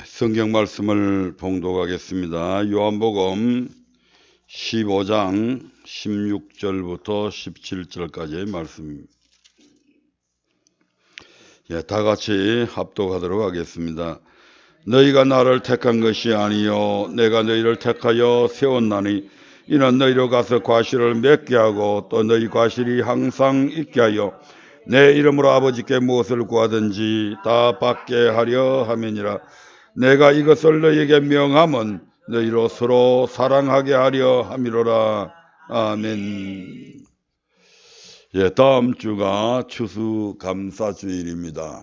성경 말씀을 봉독하겠습니다. 요한복음 15장 16절부터 17절까지의 말씀입니다. 다 같이 합독하도록 하겠습니다. 너희가 나를 택한 것이 아니요 내가 너희를 택하여 세웠나니 이는 너희로 가서 과실을 맺게 하고 또 너희 과실이 항상 있게 하여 내 이름으로 아버지께 무엇을 구하든지 다 받게 하려 함이니라. 내가 이것을 너희에게 명함은 너희로 서로 사랑하게 하려 함이로라. 아멘. 다음 주가 추수감사주일입니다.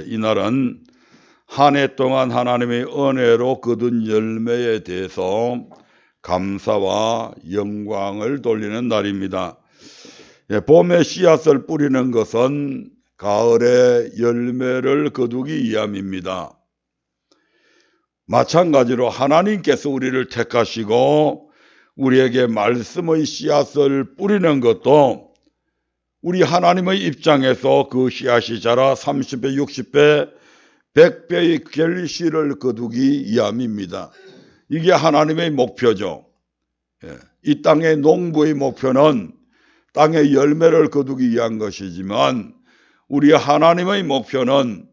이날은 한 해 동안 하나님의 은혜로 거둔 열매에 대해서 감사와 영광을 돌리는 날입니다. 봄에 씨앗을 뿌리는 것은 가을에 열매를 거두기 위함입니다. 마찬가지로 하나님께서 우리를 택하시고 우리에게 말씀의 씨앗을 뿌리는 것도 우리 하나님의 입장에서 그 씨앗이 자라 30배, 60배, 100배의 결실을 거두기 위함입니다. 이게 하나님의 목표죠. 이 땅의 농부의 목표는 땅의 열매를 거두기 위한 것이지만 우리 하나님의 목표는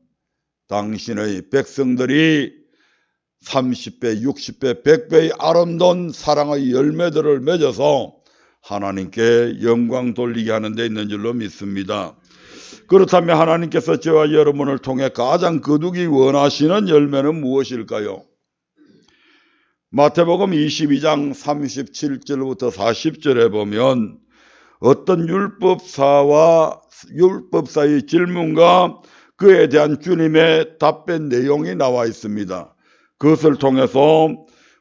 당신의 백성들이 30배, 60배, 100배의 아름다운 사랑의 열매들을 맺어서 하나님께 영광 돌리게 하는 데 있는 줄로 믿습니다. 그렇다면 하나님께서 저와 여러분을 통해 가장 거두기 원하시는 열매는 무엇일까요? 마태복음 22장 37절부터 40절에 보면 어떤 율법사의 질문과 그에 대한 주님의 답변 내용이 나와 있습니다. 그것을 통해서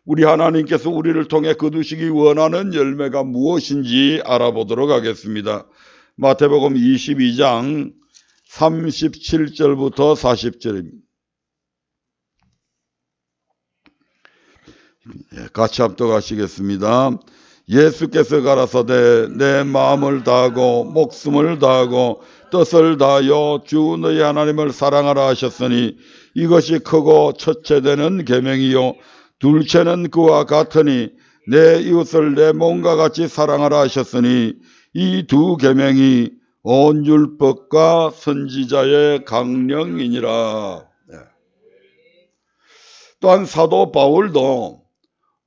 우리 하나님께서 우리를 통해 거두시기 원하는 열매가 무엇인지 알아보도록 하겠습니다. 마태복음 22장 37절부터 40절입니다. 같이 합독하시겠습니다. 예수께서 가라사대 내 마음을 다하고 목숨을 다하고 뜻을 다하여 주 너희 하나님을 사랑하라 하셨으니 이것이 크고 첫째 되는 계명이요 둘째는 그와 같으니 내 이웃을 내 몸과 같이 사랑하라 하셨으니 이 두 계명이 온 율법과 선지자의 강령이니라. 또한 사도 바울도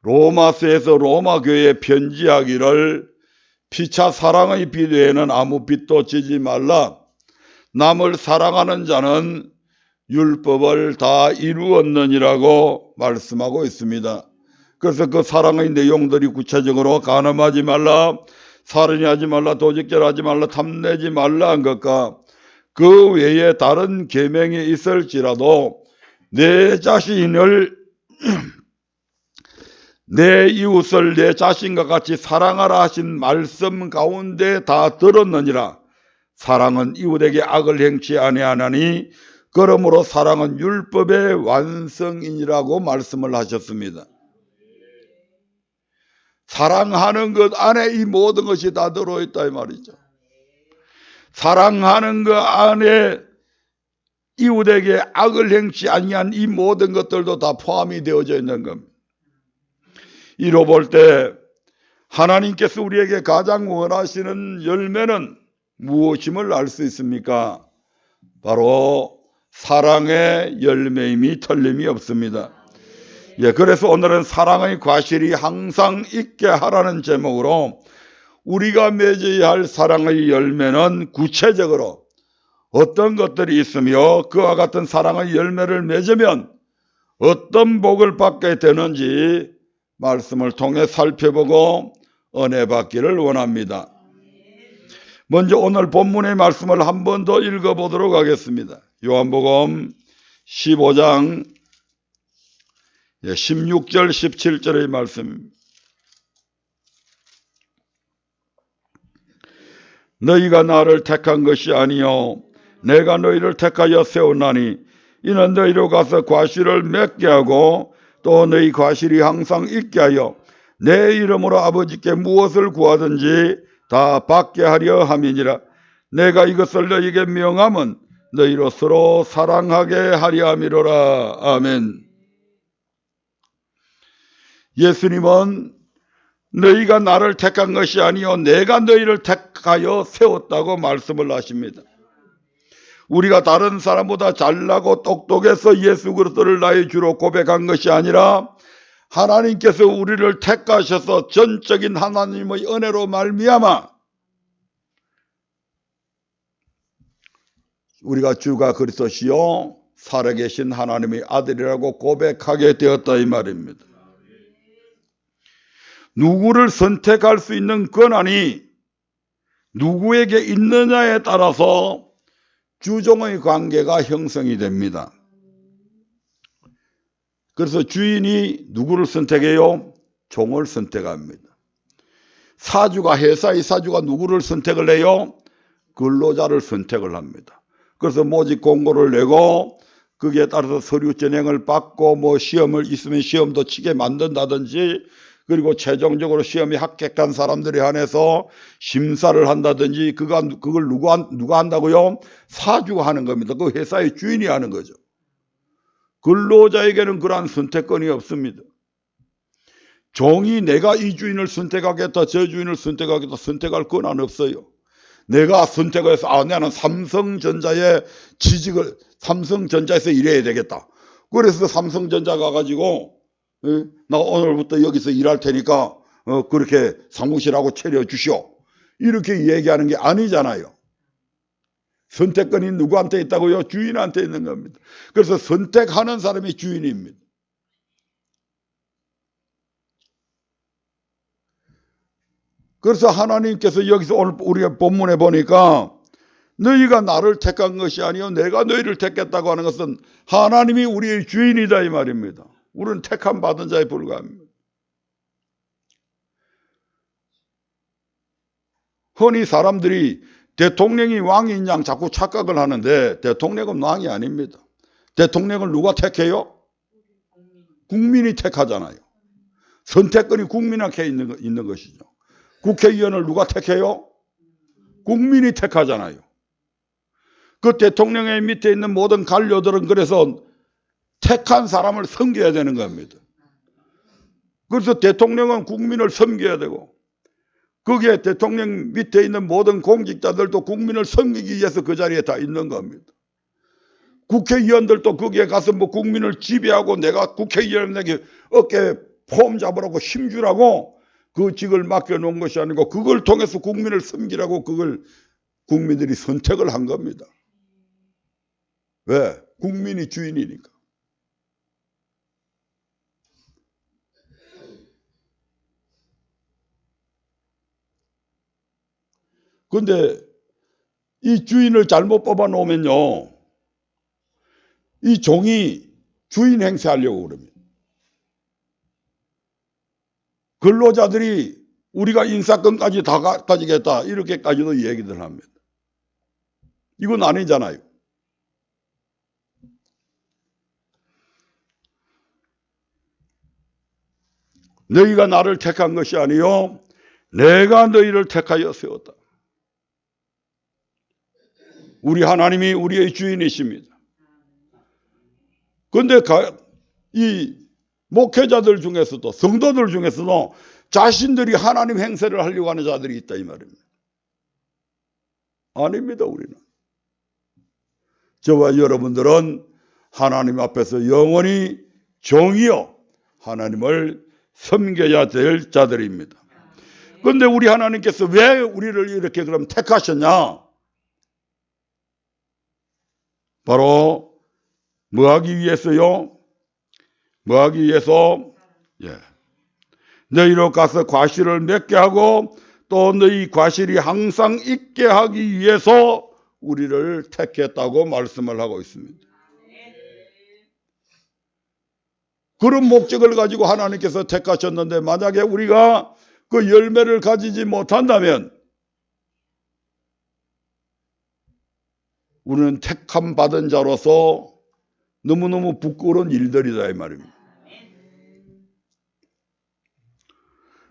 로마서에서 로마 교회에 편지하기를 피차 사랑의 빛 외에는 아무 빛도 지지 말라. 남을 사랑하는 자는 율법을 다 이루었느니라고 말씀하고 있습니다. 그래서 그 사랑의 내용들이 구체적으로 간음하지 말라, 살인하지 말라, 도적질하지 말라, 탐내지 말라 한 것과 그 외에 다른 계명이 있을지라도 내 자신을 내 이웃을 내 자신과 같이 사랑하라 하신 말씀 가운데 다 들었느니라. 사랑은 이웃에게 악을 행치 아니하나니 그러므로 사랑은 율법의 완성이니라고 말씀을 하셨습니다. 사랑하는 것 안에 이 모든 것이 다 들어있다 이 말이죠. 사랑하는 것 안에 이웃에게 악을 행치 아니한 이 모든 것들도 다 포함이 되어져 있는 겁니다. 이로 볼 때 하나님께서 우리에게 가장 원하시는 열매는 무엇임을 알 수 있습니까? 바로 사랑의 열매임이 틀림이 없습니다. 그래서 오늘은 사랑의 과실이 항상 있게 하라는 제목으로 우리가 맺어야 할 사랑의 열매는 구체적으로 어떤 것들이 있으며 그와 같은 사랑의 열매를 맺으면 어떤 복을 받게 되는지 말씀을 통해 살펴보고 은혜 받기를 원합니다. 먼저 오늘 본문의 말씀을 한 번 더 읽어보도록 하겠습니다. 요한복음 15장 16절 17절의 말씀입니다. 너희가 나를 택한 것이 아니요 내가 너희를 택하여 세웠나니 이는 너희로 가서 과실을 맺게 하고 또 너희 과실이 항상 있게 하여 내 이름으로 아버지께 무엇을 구하든지 다 받게 하려 함이니라. 내가 이것을 너희에게 명함은 너희로 서로 사랑하게 하려 함이로라. 아멘. 예수님은 너희가 나를 택한 것이 아니요 내가 너희를 택하여 세웠다고 말씀을 하십니다. 우리가 다른 사람보다 잘나고 똑똑해서 예수 그리스도를 나의 주로 고백한 것이 아니라 하나님께서 우리를 택하셔서 전적인 하나님의 은혜로 말미암아 우리가 주가 그리스도시요 살아계신 하나님의 아들이라고 고백하게 되었다 이 말입니다. 누구를 선택할 수 있는 권한이 누구에게 있느냐에 따라서 주종의 관계가 형성이 됩니다. 그래서 주인이 누구를 선택해요? 종을 선택합니다. 사주가 회사의 사주가 누구를 선택을 해요? 근로자를 선택을 합니다. 그래서 모집 공고를 내고 거기에 따라서 서류 전형을 받고 뭐 시험을 있으면 시험도 치게 만든다든지 그리고 최종적으로 시험에 합격한 사람들에 한해서 심사를 한다든지 그걸 누가 한다고요? 사주가 하는 겁니다. 그 회사의 주인이 하는 거죠. 근로자에게는 그러한 선택권이 없습니다. 종이 내가 이 주인을 선택하겠다 저 주인을 선택하겠다 선택할 권한 없어요. 내가 선택해서 나는 삼성전자에 삼성전자에서 일해야 되겠다. 그래서 삼성전자 가가지고 나 오늘부터 여기서 일할 테니까 그렇게 사무실하고 차려주시오. 이렇게 얘기하는 게 아니잖아요. 선택권이 누구한테 있다고요? 주인한테 있는 겁니다. 그래서 선택하는 사람이 주인입니다. 그래서 하나님께서 여기서 오늘 우리가 본문에 보니까 너희가 나를 택한 것이 아니요 내가 너희를 택했다고 하는 것은 하나님이 우리의 주인이다 이 말입니다. 우리는 택함 받은 자에 불과합니다. 흔히 사람들이 대통령이 왕인 양 자꾸 착각을 하는데 대통령은 왕이 아닙니다. 대통령을 누가 택해요? 국민이 택하잖아요. 선택권이 국민한테 있는 것이죠. 국회의원을 누가 택해요? 국민이 택하잖아요. 그 대통령의 밑에 있는 모든 관료들은 그래서 택한 사람을 섬겨야 되는 겁니다. 그래서 대통령은 국민을 섬겨야 되고 거기에 대통령 밑에 있는 모든 공직자들도 국민을 섬기기 위해서 그 자리에 다 있는 겁니다. 국회의원들도 거기에 가서 뭐 국민을 지배하고 내가 국회의원에게 어깨에 폼 잡으라고 힘주라고 그 직을 맡겨놓은 것이 아니고 그걸 통해서 국민을 섬기라고 그걸 국민들이 선택을 한 겁니다. 왜? 국민이 주인이니까. 근데 이 주인을 잘못 뽑아 놓으면요. 이 종이 주인 행세하려고 그럽니다. 근로자들이 우리가 인사권까지 다 가지겠다 이렇게까지도 얘기들 합니다. 이건 아니잖아요. 너희가 나를 택한 것이 아니요 내가 너희를 택하여 세웠다. 우리 하나님이 우리의 주인이십니다. 그런데 이 목회자들 중에서도 성도들 중에서도 자신들이 하나님 행세를 하려고 하는 자들이 있다 이 말입니다. 아닙니다. 우리는. 저와 여러분들은 하나님 앞에서 영원히 종이요 하나님을 섬겨야 될 자들입니다. 그런데 우리 하나님께서 왜 우리를 이렇게 그럼 택하셨냐? 바로 뭐하기 위해서요? 뭐하기 위해서? 너희로 가서 과실을 맺게 하고 또 너희 과실이 항상 있게 하기 위해서 우리를 택했다고 말씀을 하고 있습니다. 그런 목적을 가지고 하나님께서 택하셨는데 만약에 우리가 그 열매를 가지지 못한다면 우리는 택함 받은 자로서 너무너무 부끄러운 일들이다 이 말입니다.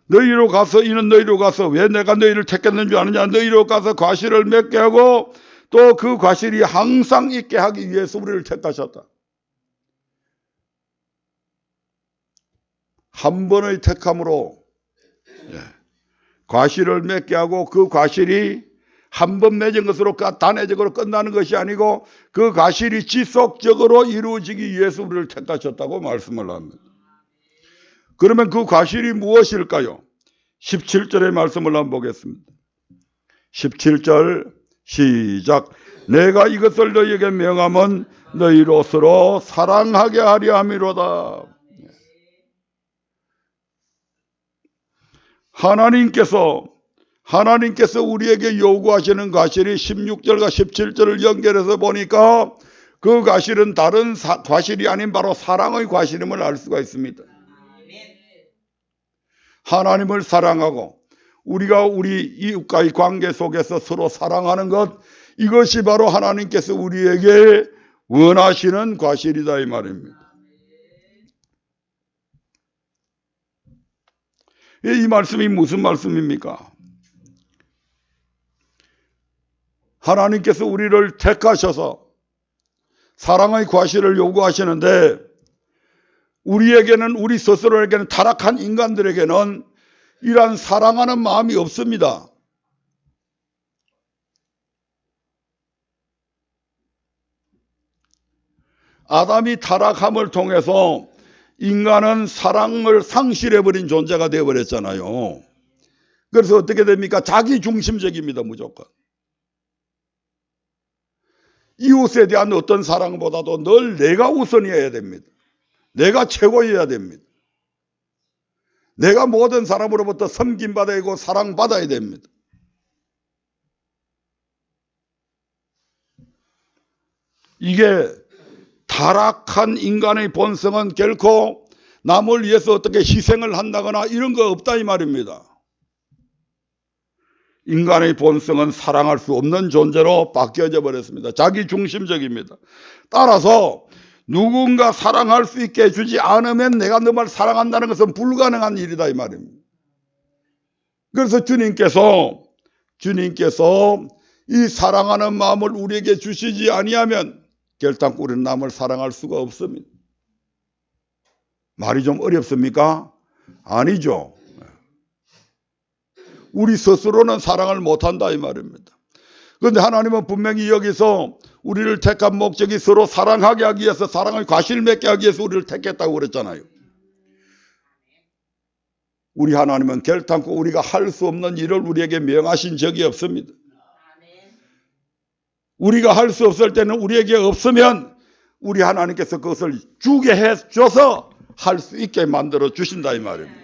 너희로 가서 이는 너희로 가서 왜 내가 너희를 택했는 줄 아느냐? 너희로 가서 과실을 맺게 하고 또 그 과실이 항상 있게 하기 위해서 우리를 택하셨다. 한 번의 택함으로 과실을 맺게 하고 그 과실이 한 번 맺은 것으로 단회적으로 끝나는 것이 아니고 그 과실이 지속적으로 이루어지기 위해서 우리를 택하셨다고 말씀을 합니다. 그러면 그 과실이 무엇일까요? 17절의 말씀을 한번 보겠습니다. 17절 시작. 내가 이것을 너희에게 명함은 너희로 서로 사랑하게 하려 함이로다. 하나님께서 우리에게 요구하시는 과실이 16절과 17절을 연결해서 보니까 그 과실은 다른 과실이 아닌 바로 사랑의 과실임을 알 수가 있습니다. 하나님을 사랑하고 우리가 우리 이웃과의 관계 속에서 서로 사랑하는 것, 이것이 바로 하나님께서 우리에게 원하시는 과실이다 이 말입니다. 이 말씀이 무슨 말씀입니까? 하나님께서 우리를 택하셔서 사랑의 과실을 요구하시는데 우리에게는, 우리 스스로에게는, 타락한 인간들에게는 이러한 사랑하는 마음이 없습니다. 아담이 타락함을 통해서 인간은 사랑을 상실해버린 존재가 되어버렸잖아요. 그래서 어떻게 됩니까? 자기 중심적입니다. 무조건. 이웃에 대한 어떤 사랑보다도 늘 내가 우선이어야 됩니다. 내가 최고여야 됩니다. 내가 모든 사람으로부터 섬김받아야 하고 사랑받아야 됩니다. 이게 타락한 인간의 본성은 결코 남을 위해서 어떻게 희생을 한다거나 이런 거 없다 이 말입니다. 인간의 본성은 사랑할 수 없는 존재로 바뀌어져 버렸습니다. 자기 중심적입니다. 따라서 누군가 사랑할 수 있게 해주지 않으면 내가 너를 사랑한다는 것은 불가능한 일이다 이 말입니다. 그래서 주님께서 이 사랑하는 마음을 우리에게 주시지 아니하면 결단코 우리는 남을 사랑할 수가 없습니다. 말이 좀 어렵습니까? 아니죠. 우리 스스로는 사랑을 못한다 이 말입니다. 그런데 하나님은 분명히 여기서 우리를 택한 목적이 서로 사랑하게 하기 위해서, 사랑을 과실 맺게 하기 위해서 우리를 택했다고 그랬잖아요. 우리 하나님은 결단코 우리가 할 수 없는 일을 우리에게 명하신 적이 없습니다. 우리가 할 수 없을 때는 우리에게 없으면 우리 하나님께서 그것을 주게 해줘서 할 수 있게 만들어 주신다 이 말입니다.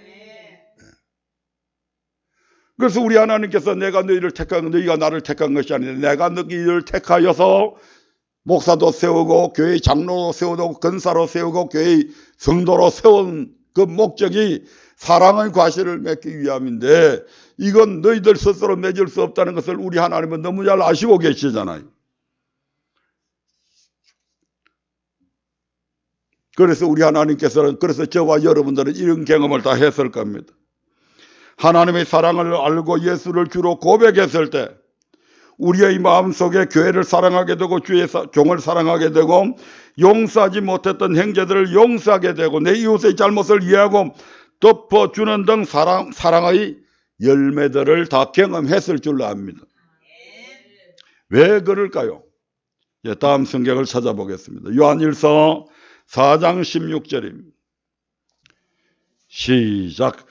그래서 우리 하나님께서 내가 너희를 택한, 너희가 나를 택한 것이 아니라 내가 너희를 택하여서 목사도 세우고 교회 장로로 세우고 권사로 세우고 교회 성도로 세운 그 목적이 사랑의 과실을 맺기 위함인데, 이건 너희들 스스로 맺을 수 없다는 것을 우리 하나님은 너무 잘 아시고 계시잖아요. 그래서 우리 하나님께서는, 그래서 저와 여러분들은 이런 경험을 다 했을 겁니다. 하나님의 사랑을 알고 예수를 주로 고백했을 때 우리의 마음속에 교회를 사랑하게 되고 주의 종을 사랑하게 되고 용서하지 못했던 형제들을 용서하게 되고 내 이웃의 잘못을 이해하고 덮어주는 등 사랑의 열매들을 다 경험했을 줄로 압니다. 왜 그럴까요? 다음 성경을 찾아보겠습니다. 요한일서 4장 16절입니다. 시작.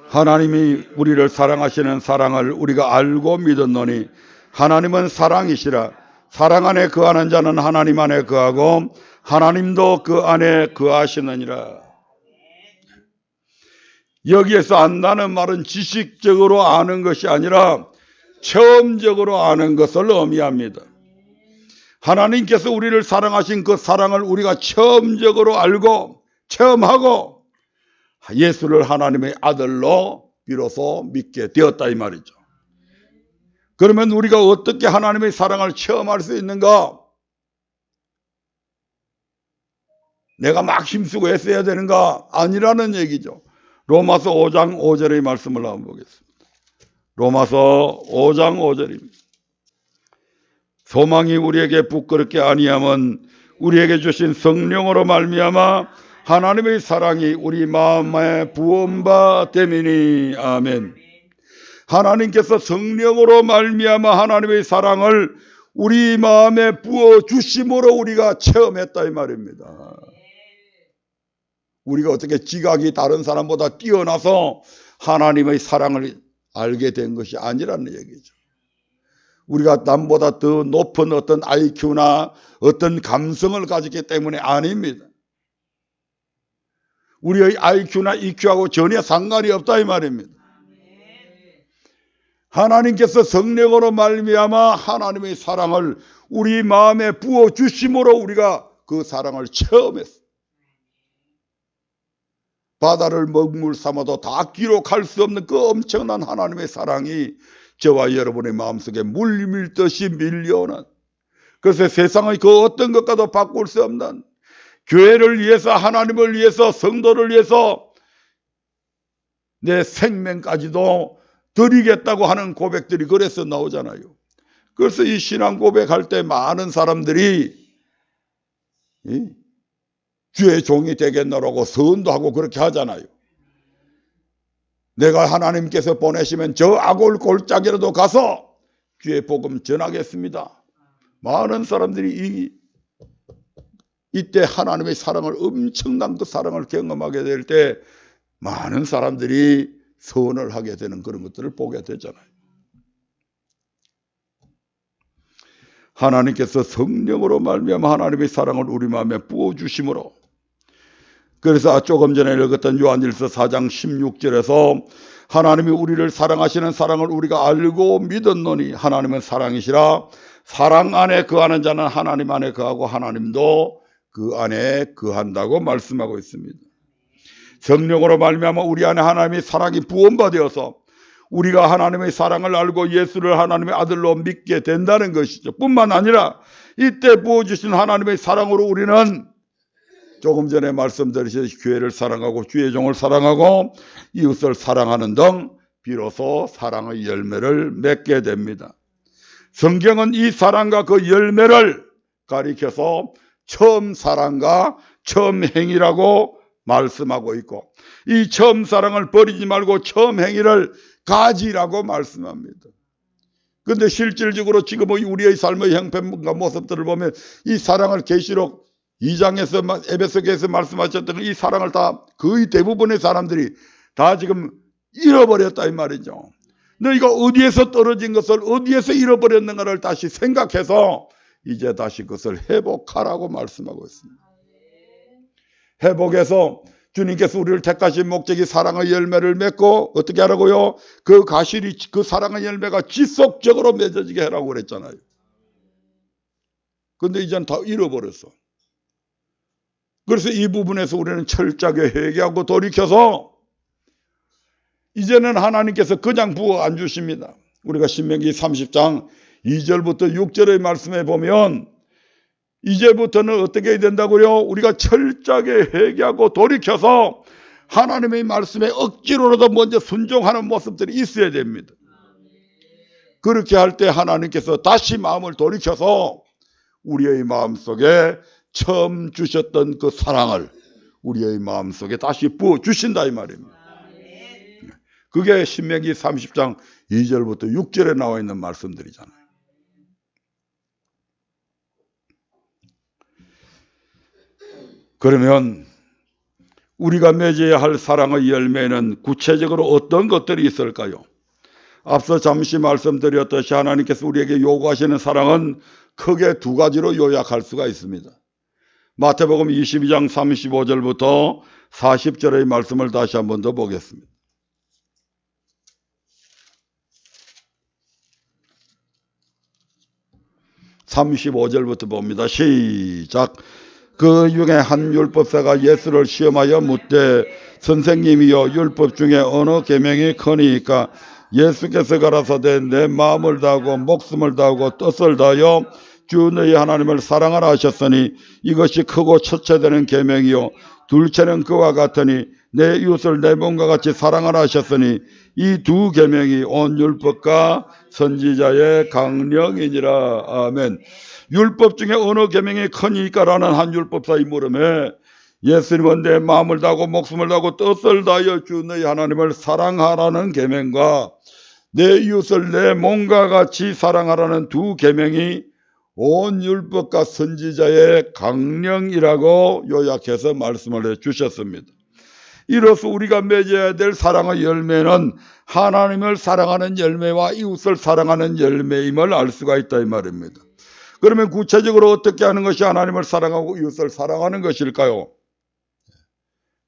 하나님이 우리를 사랑하시는 사랑을 우리가 알고 믿었노니 하나님은 사랑이시라. 사랑 안에 거하는 자는 하나님 안에 거하고 하나님도 그 안에 거하시느니라. 여기에서 안다는 말은 지식적으로 아는 것이 아니라 체험적으로 아는 것을 의미합니다. 하나님께서 우리를 사랑하신 그 사랑을 우리가 체험적으로 알고 체험하고 예수를 하나님의 아들로 비로소 믿게 되었다 이 말이죠. 그러면 우리가 어떻게 하나님의 사랑을 체험할 수 있는가? 내가 막 힘쓰고 애써야 되는가? 아니라는 얘기죠. 로마서 5장 5절의 말씀을 한번 보겠습니다. 로마서 5장 5절입니다. 소망이 우리에게 부끄럽게 아니함은 우리에게 주신 성령으로 말미암아 하나님의 사랑이 우리 마음에 부음바 됨이니. 아멘. 하나님께서 성령으로 말미암아 하나님의 사랑을 우리 마음에 부어 주심으로 우리가 체험했다 이 말입니다. 우리가 어떻게 지각이 다른 사람보다 뛰어나서 하나님의 사랑을 알게 된 것이 아니라는 얘기죠. 우리가 남보다 더 높은 어떤 IQ나 어떤 감성을 가졌기 때문에 아닙니다. 우리의 IQ나 EQ하고 전혀 상관이 없다 이 말입니다. 하나님께서 성령으로 말미암아 하나님의 사랑을 우리 마음에 부어 주심으로 우리가 그 사랑을 체험했어요. 바다를 먹물 삼아도 다 기록할 수 없는 그 엄청난 하나님의 사랑이 저와 여러분의 마음속에 물 밀듯이 밀려오는, 그래서 세상의 그 어떤 것과도 바꿀 수 없는, 교회를 위해서, 하나님을 위해서, 성도를 위해서 내 생명까지도 드리겠다고 하는 고백들이 그래서 나오잖아요. 그래서 이 신앙 고백할 때 많은 사람들이 주의 종이 되겠노라고 선도 하고 그렇게 하잖아요. 내가 하나님께서 보내시면 저 아골 골짜기라도 가서 주의 복음 전하겠습니다. 많은 사람들이 이때 하나님의 사랑을, 엄청난 그 사랑을 경험하게 될 때 많은 사람들이 선을 하게 되는 그런 것들을 보게 되잖아요. 하나님께서 성령으로 말미암아 하나님의 사랑을 우리 마음에 부어주심으로, 그래서 조금 전에 읽었던 요한일서 4장 16절에서 하나님이 우리를 사랑하시는 사랑을 우리가 알고 믿었노니 하나님은 사랑이시라. 사랑 안에 거하는 자는 하나님 안에 거하고 하나님도 그 안에 거한다고 말씀하고 있습니다. 성령으로 말미암아 우리 안에 하나님의 사랑이 부음받아서 우리가 하나님의 사랑을 알고 예수를 하나님의 아들로 믿게 된다는 것이죠. 뿐만 아니라 이때 부어주신 하나님의 사랑으로 우리는 조금 전에 말씀드렸듯이 교회를 사랑하고 주의 종을 사랑하고 이웃을 사랑하는 등 비로소 사랑의 열매를 맺게 됩니다. 성경은 이 사랑과 그 열매를 가리켜서 처음 사랑과 처음 행위라고 말씀하고 있고, 이 처음 사랑을 버리지 말고 처음 행위를 가지라고 말씀합니다. 그런데 실질적으로 지금 우리의 삶의 형편과 모습들을 보면 이 사랑을 계시록 2장에서 에베소서에서 말씀하셨던 이 사랑을 다 거의 대부분의 사람들이 다 지금 잃어버렸다 이 말이죠. 너희가 어디에서 떨어진 것을, 어디에서 잃어버렸는가를 다시 생각해서 이제 다시 그것을 회복하라고 말씀하고 있습니다. 회복해서 주님께서 우리를 택하신 목적이 사랑의 열매를 맺고 어떻게 하라고요? 그 가실이, 그 사랑의 열매가 지속적으로 맺어지게 하라고 그랬잖아요. 그런데 이제는 다 잃어버렸어. 그래서 이 부분에서 우리는 철저하게 회개하고 돌이켜서 이제는 하나님께서 그냥 부어 안 주십니다. 우리가 신명기 30장 2절부터 6절의 말씀에 보면 이제부터는 어떻게 해야 된다고요? 우리가 철저하게 회개하고 돌이켜서 하나님의 말씀에 억지로라도 먼저 순종하는 모습들이 있어야 됩니다. 그렇게 할 때 하나님께서 다시 마음을 돌이켜서 우리의 마음속에 처음 주셨던 그 사랑을 우리의 마음속에 다시 부어주신다 이 말입니다. 그게 신명기 30장 2절부터 6절에 나와 있는 말씀들이잖아요. 그러면 우리가 맺어야 할 사랑의 열매는 구체적으로 어떤 것들이 있을까요? 앞서 잠시 말씀드렸듯이 하나님께서 우리에게 요구하시는 사랑은 크게 두 가지로 요약할 수가 있습니다. 마태복음 22장 35절부터 40절의 말씀을 다시 한 번 더 보겠습니다. 35절부터 봅니다. 시작. 그 중에 한 율법사가 예수를 시험하여 묻되 선생님이여 율법 중에 어느 계명이 크니까? 예수께서 가라사대 내 마음을 다하고 목숨을 다하고 뜻을 다하여 주 너희 하나님을 사랑하라 하셨으니 이것이 크고 첫째 되는 계명이요 둘째는 그와 같으니 내 이웃을 내 몸과 같이 사랑하라 하셨으니 이 두 계명이 온 율법과 선지자의 강령이니라. 아멘. 율법 중에 어느 계명이 크니까라는 한 율법사의 물음에 예수님은 내 마음을 다하고 목숨을 다하고 뜻을 다하여 주 너희 하나님을 사랑하라는 계명과 내 이웃을 내 몸과 같이 사랑하라는 두 계명이 온 율법과 선지자의 강령이라고 요약해서 말씀을 해주셨습니다. 이로써 우리가 맺어야 될 사랑의 열매는 하나님을 사랑하는 열매와 이웃을 사랑하는 열매임을 알 수가 있다 이 말입니다. 그러면 구체적으로 어떻게 하는 것이 하나님을 사랑하고 이웃을 사랑하는 것일까요?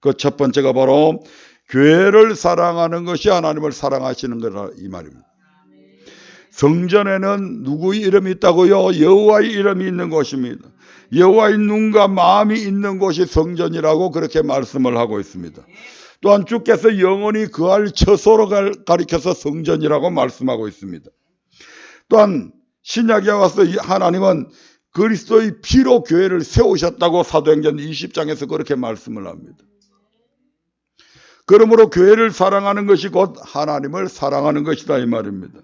그 첫 번째가 바로 교회를 사랑하는 것이 하나님을 사랑하시는 거라 이 말입니다. 성전에는 누구의 이름이 있다고요? 여호와의 이름이 있는 곳입니다. 여호와의 눈과 마음이 있는 곳이 성전이라고 그렇게 말씀을 하고 있습니다. 또한 주께서 영원히 거할 처소로 가리켜서 성전이라고 말씀하고 있습니다. 또한 신약에 와서 하나님은 그리스도의 피로 교회를 세우셨다고 사도행전 20장에서 그렇게 말씀을 합니다. 그러므로 교회를 사랑하는 것이 곧 하나님을 사랑하는 것이다 이 말입니다.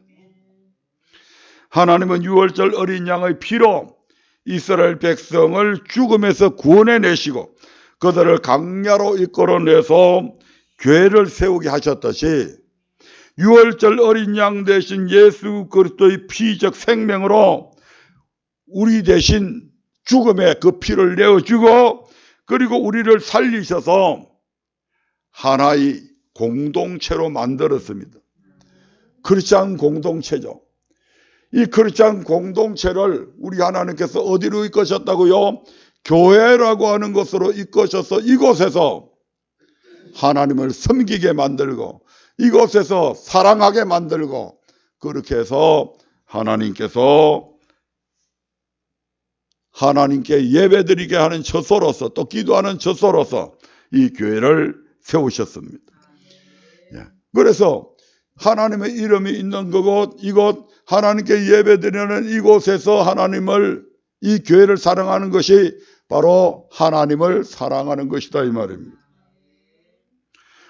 하나님은 유월절 어린 양의 피로 이스라엘 백성을 죽음에서 구원해내시고 그들을 강야로 이끌어내서 교회를 세우게 하셨듯이 유월절 어린 양 대신 예수 그리스도의 피적 생명으로 우리 대신 죽음에 그 피를 내어주고 그리고 우리를 살리셔서 하나의 공동체로 만들었습니다. 크리스찬 공동체죠. 이 크리스찬 공동체를 우리 하나님께서 어디로 이끄셨다고요? 교회라고 하는 것으로 이끄셔서 이곳에서 하나님을 섬기게 만들고 이곳에서 사랑하게 만들고 그렇게 해서 하나님께 예배드리게 하는 처소로서 또 기도하는 처소로서 이 교회를 세우셨습니다. 그래서 하나님의 이름이 있는 그곳 이곳 하나님께 예배드리는 이곳에서 이 교회를 사랑하는 것이 바로 하나님을 사랑하는 것이다 이 말입니다.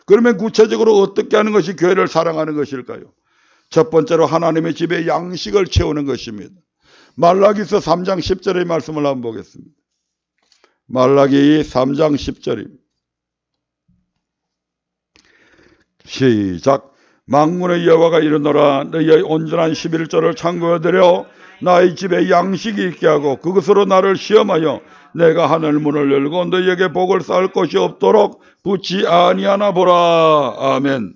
그러면 구체적으로 어떻게 하는 것이 교회를 사랑하는 것일까요? 첫 번째로 하나님의 집에 양식을 채우는 것입니다. 말라기서 3장 10절의 말씀을 한번 보겠습니다. 말라기 3장 10절입니다. 시작. 만군의 여호와가 이르노라 너희의 온전한 11조를 창고에 들여 나의 집에 양식이 있게 하고 그것으로 나를 시험하여 내가 하늘 문을 열고 너희에게 복을 쌓을 것이 없도록 붙지 아니하나 보라. 아멘.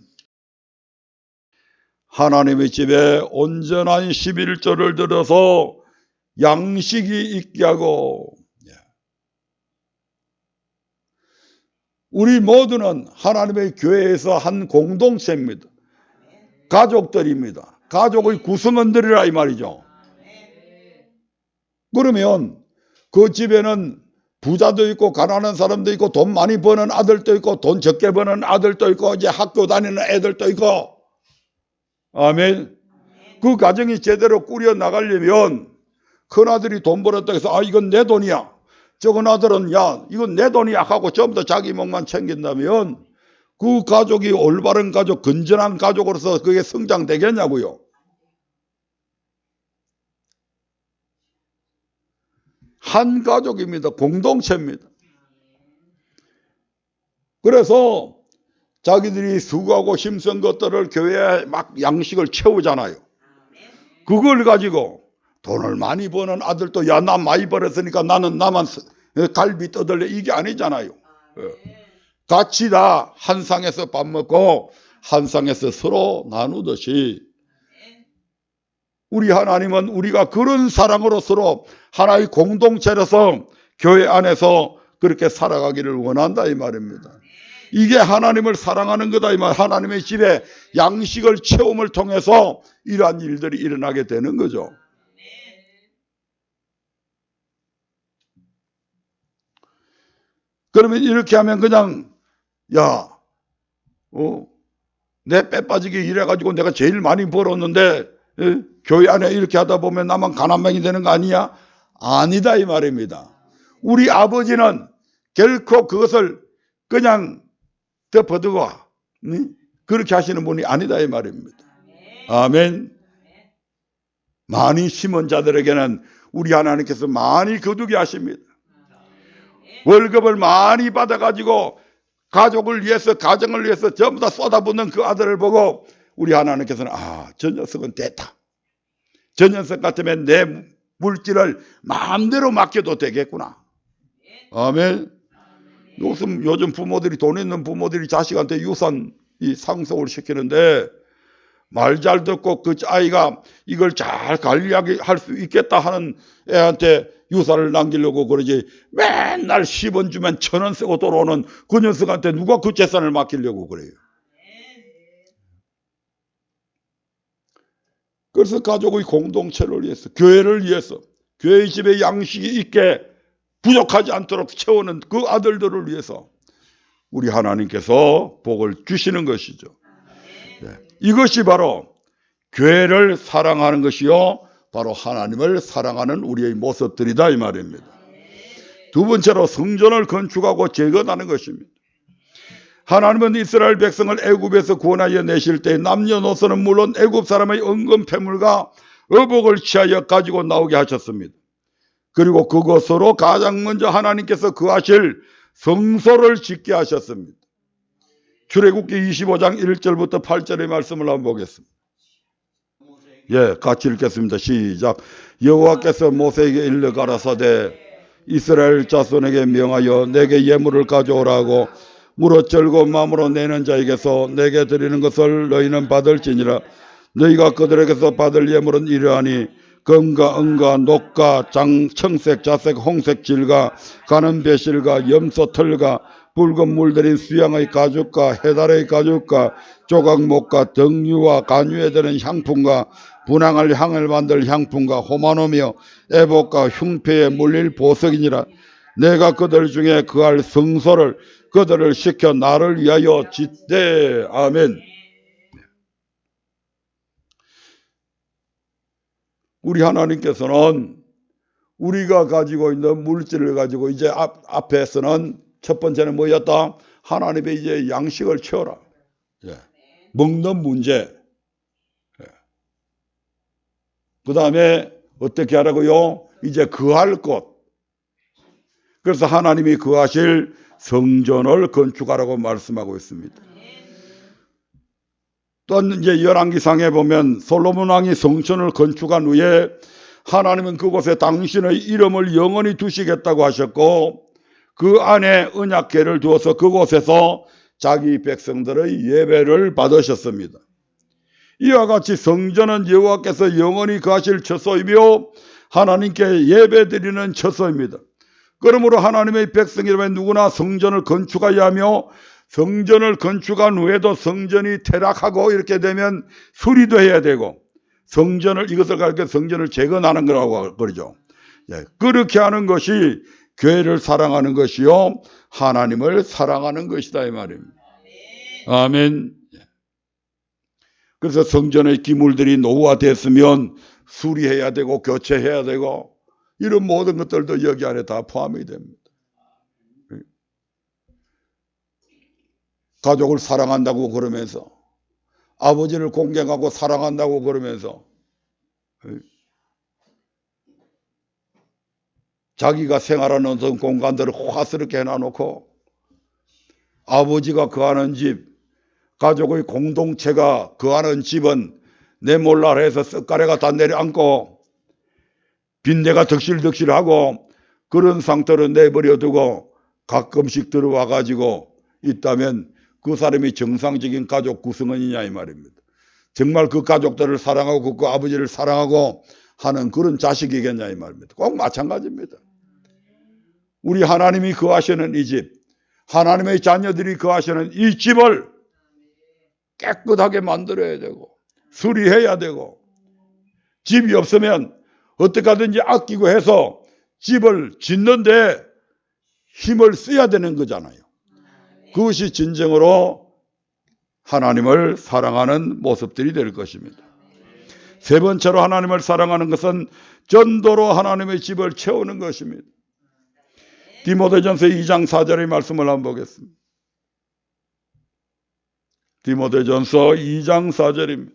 하나님의 집에 온전한 11조를 들어서 양식이 있게 하고 우리 모두는 하나님의 교회에서 한 공동체입니다. 가족들입니다. 가족의 구성원들이라 이 말이죠. 그러면 그 집에는 부자도 있고 가난한 사람도 있고 돈 많이 버는 아들도 있고 돈 적게 버는 아들도 있고 이제 학교 다니는 애들도 있고 아멘. 그 가정이 제대로 꾸려 나가려면 큰아들이 돈 벌었다 해서 이건 내 돈이야. 적은 아들은 이건 내 돈이야 하고 전부 다 자기 몫만 챙긴다면 그 가족이 올바른 가족, 건전한 가족으로서 그게 성장되겠냐고요. 한 가족입니다. 공동체입니다. 그래서 자기들이 수고하고 힘쓴 것들을 교회에 막 양식을 채우잖아요. 그걸 가지고 돈을 많이 버는 아들도 나 많이 벌었으니까 나는 나만 갈비 떠들래 이게 아니잖아요. 같이 다 한 상에서 밥 먹고 한 상에서 서로 나누듯이 우리 하나님은 우리가 그런 사랑으로 서로 하나의 공동체로서 교회 안에서 그렇게 살아가기를 원한다 이 말입니다. 이게 하나님을 사랑하는 거다 이 말. 하나님의 집에 양식을 채움을 통해서 이러한 일들이 일어나게 되는 거죠. 그러면 이렇게 하면 그냥 내 빼 빠지게 일해가지고 내가 제일 많이 벌었는데 교회 안에 이렇게 하다 보면 나만 가난뱅이 되는 거 아니야? 아니다 이 말입니다. 우리 아버지는 결코 그것을 그냥 덮어두고 그렇게 하시는 분이 아니다 이 말입니다. 아멘. 많이 심은 자들에게는 우리 하나님께서 많이 거두게 하십니다. 월급을 많이 받아가지고 가족을 위해서, 가정을 위해서 전부 다 쏟아붓는 그 아들을 보고 우리 하나님께서는 저 녀석은 됐다. 저 녀석 같으면 내 물질을 마음대로 맡겨도 되겠구나. 아멘. 요즘 부모들이, 돈 있는 부모들이 자식한테 유산 상속을 시키는데 말 잘 듣고 그 아이가 이걸 잘 관리하게 할 수 있겠다 하는 애한테 유산을 남기려고 그러지, 맨날 10원 주면 1,000원 쓰고 돌아오는 그 녀석한테 누가 그 재산을 맡기려고 그래요. 그래서 가족의 공동체를 위해서, 교회를 위해서, 교회 집에 양식이 있게 부족하지 않도록 채우는 그 아들들을 위해서 우리 하나님께서 복을 주시는 것이죠. 이것이 바로 교회를 사랑하는 것이요, 바로 하나님을 사랑하는 우리의 모습들이다 이 말입니다. 두 번째로 성전을 건축하고 재건하는 것입니다. 하나님은 이스라엘 백성을 애굽에서 구원하여 내실 때 남녀노소는 물론 애굽 사람의 은금 패물과 의복을 취하여 가지고 나오게 하셨습니다. 그리고 그것으로 가장 먼저 하나님께서 거하실 성소를 짓게 하셨습니다. 출애굽기 25장 1절부터 8절의 말씀을 한번 보겠습니다. 같이 읽겠습니다. 시작. 여호와께서 모세에게 일러 가라사대 이스라엘 자손에게 명하여 내게 예물을 가져오라고 물어 절고 마음으로 내는 자에게서 내게 드리는 것을 너희는 받을지니라. 너희가 그들에게서 받을 예물은 이러하니 금과 은과 녹과 청색, 자색, 홍색 질과 가는 배실과 염소 털과 붉은 물들인 수양의 가죽과 해달의 가죽과 조각목과 등유와 간유에 드는 향품과 분향할 향을 만들 향품과 호마노며 애복과 흉패에 물릴 보석이니라. 내가 그들 중에 그할 성소를 그들을 시켜 나를 위하여 짓되. 아멘. 우리 하나님께서는 우리가 가지고 있는 물질을 가지고 이제 앞에서는 첫 번째는 뭐였다? 하나님의 이제 양식을 채워라. 먹는 문제. 그 다음에 어떻게 하라고요? 이제 거할 곳. 그래서 하나님이 거하실 성전을 건축하라고 말씀하고 있습니다. 또 이제 열왕기상에 보면 솔로몬 왕이 성전을 건축한 후에 하나님은 그곳에 당신의 이름을 영원히 두시겠다고 하셨고 그 안에 언약궤를 두어서 그곳에서 자기 백성들의 예배를 받으셨습니다. 이와 같이 성전은 여호와께서 영원히 거하실 처소이며 하나님께 예배드리는 처소입니다. 그러므로 하나님의 백성이라면 누구나 성전을 건축하여야 하며 성전을 건축한 후에도 성전이 퇴락하고 이렇게 되면 수리도 해야 되고 이것을 가리켜 성전을 재건하는 거라고 그러죠. 그렇게 하는 것이 교회를 사랑하는 것이요 하나님을 사랑하는 것이다 이 말입니다. 아멘. 그래서 성전의 기물들이 노후화됐으면 수리해야 되고 교체해야 되고 이런 모든 것들도 여기 안에 다 포함이 됩니다. 가족을 사랑한다고 그러면서 아버지를 공경하고 사랑한다고 그러면서 자기가 생활하는 어떤 공간들을 화스럽게 해놔놓고 아버지가 거하는 집, 가족의 공동체가 거하는 집은 내 몰라라 해서 썩가래가 다 내려앉고 빈대가 덕실덕실하고 그런 상태로 내버려두고 가끔씩 들어와가지고 있다면 그 사람이 정상적인 가족 구성원이냐 이 말입니다. 정말 그 가족들을 사랑하고 그 아버지를 사랑하고 하는 그런 자식이겠냐 이 말입니다. 꼭 마찬가지입니다. 우리 하나님이 거하시는 이 집, 하나님의 자녀들이 거하시는 이 집을 깨끗하게 만들어야 되고 수리해야 되고 집이 없으면 어떻게 하든지 아끼고 해서 집을 짓는데 힘을 써야 되는 거잖아요. 그것이 진정으로 하나님을 사랑하는 모습들이 될 것입니다. 세 번째로 하나님을 사랑하는 것은 전도로 하나님의 집을 채우는 것입니다. 디모데전서 2장 4절의 말씀을 한번 보겠습니다. 디모데전서 2장 4절입니다.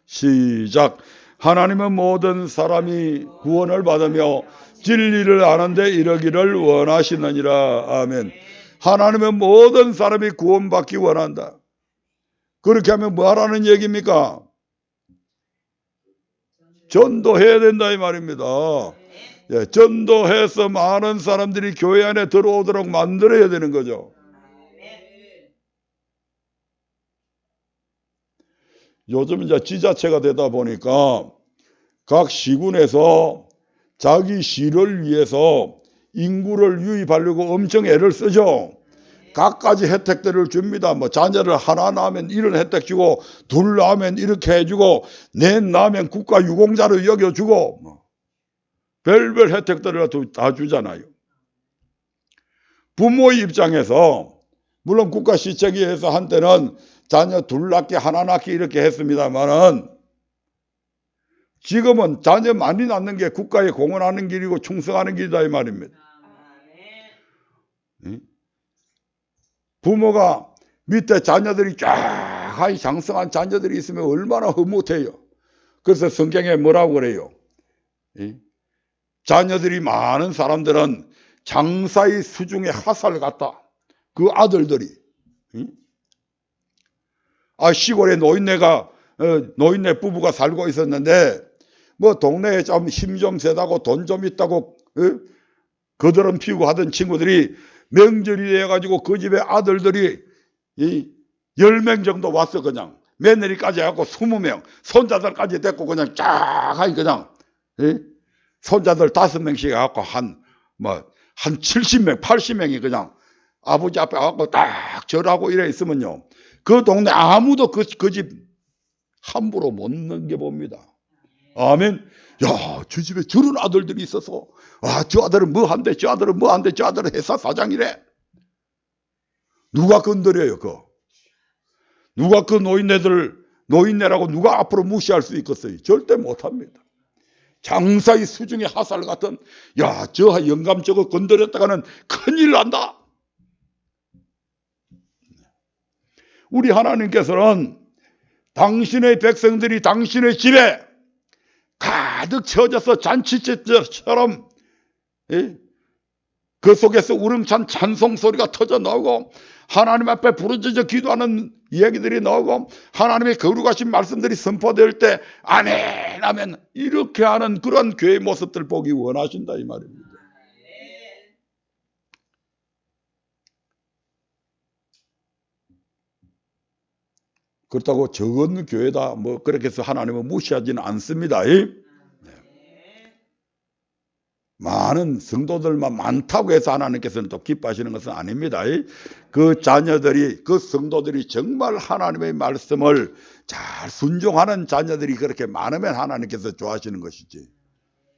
시작. 하나님은 모든 사람이 구원을 받으며 진리를 아는데 이러기를 원하시느니라. 아멘. 하나님은 모든 사람이 구원받기 원한다. 그렇게 하면 뭐 하라는 얘기입니까? 전도해야 된다 이 말입니다. 예, 전도해서 많은 사람들이 교회 안에 들어오도록 만들어야 되는 거죠. 요즘 이제 지자체가 되다 보니까 각 시군에서 자기 시를 위해서 인구를 유입하려고 엄청 애를 쓰죠. 각가지 혜택들을 줍니다. 뭐 자녀를 하나 낳으면 이런 혜택 주고, 둘 낳으면 이렇게 해주고, 넷 낳으면 국가 유공자로 여겨주고, 뭐 별별 혜택들을 다 주잖아요. 부모의 입장에서 물론 국가 시책에 의해서 한때는 자녀 둘 낳기 하나 낳기 이렇게 했습니다만은 지금은 자녀 많이 낳는 게 국가에 공헌하는 길이고 충성하는 길이다 이 말입니다. 부모가 밑에 자녀들이 쫙 장성한 자녀들이 있으면 얼마나 흐뭇해요. 그래서 성경에 뭐라고 그래요? 자녀들이 많은 사람들은 장사의 수중에 화살 같다. 그 아들들이. 시골에 노인네 부부가 살고 있었는데 뭐 동네에 좀 힘 좀 세다고 돈 좀 있다고 거드름 피우고 하던 친구들이 명절이 돼가지고 그 집에 아들들이 10명 정도 왔어. 그냥 며느리까지 해갖고 20명 손자들까지 데리고 그냥 쫙 하니 그냥 손자들 5명씩 해갖고 한 70명 80명이 그냥 아버지 앞에 와갖고 딱 절하고 이래 있으면요 그 동네 아무도 그 집 함부로 못 넘겨봅니다. 아멘. 야, 저 집에 저런 아들들이 있어서 저 아들은 뭐 한대 저 아들은 뭐 한대 저 아들은 회사 사장이래. 누가 건드려요 그거. 누가 그 노인네라고 누가 앞으로 무시할 수 있겠어요? 절대 못합니다. 장사의 수중에 화살 같은 저 영감 저거 건드렸다가는 큰일 난다. 우리 하나님께서는 당신의 백성들이 당신의 집에 가득 채워져서 잔치집처럼 그 속에서 우렁찬 찬송 소리가 터져 나오고 하나님 앞에 부르짖어 기도하는 이야기들이 나오고 하나님의 거룩하신 말씀들이 선포될 때 아멘 아멘 이렇게 하는 그런 교회 모습들 보기 원하신다 이 말입니다. 그렇다고 적은 교회다 뭐 그렇게 해서 하나님은 무시하지는 않습니다. 많은 성도들만 많다고 해서 하나님께서는 또 기뻐하시는 것은 아닙니다. 그 자녀들이 그 성도들이 정말 하나님의 말씀을 잘 순종하는 자녀들이 그렇게 많으면 하나님께서 좋아하시는 것이지.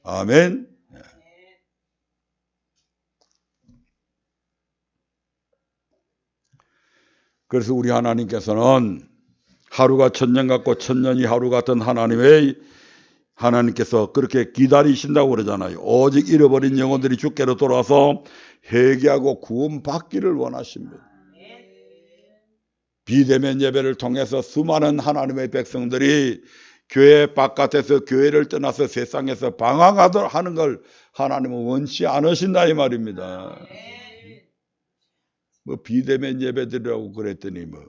아멘. 그래서 우리 하나님께서는 하루가 천년 같고 천년이 하루 같은 하나님께서 그렇게 기다리신다고 그러잖아요. 오직 잃어버린 영혼들이 주께로 돌아와서 회개하고 구원받기를 원하십니다. 비대면 예배를 통해서 수많은 하나님의 백성들이 교회 바깥에서 교회를 떠나서 세상에서 방황하도록 하는 걸 하나님은 원치 않으신다 이 말입니다. 뭐 비대면 예배드리라고 그랬더니 뭐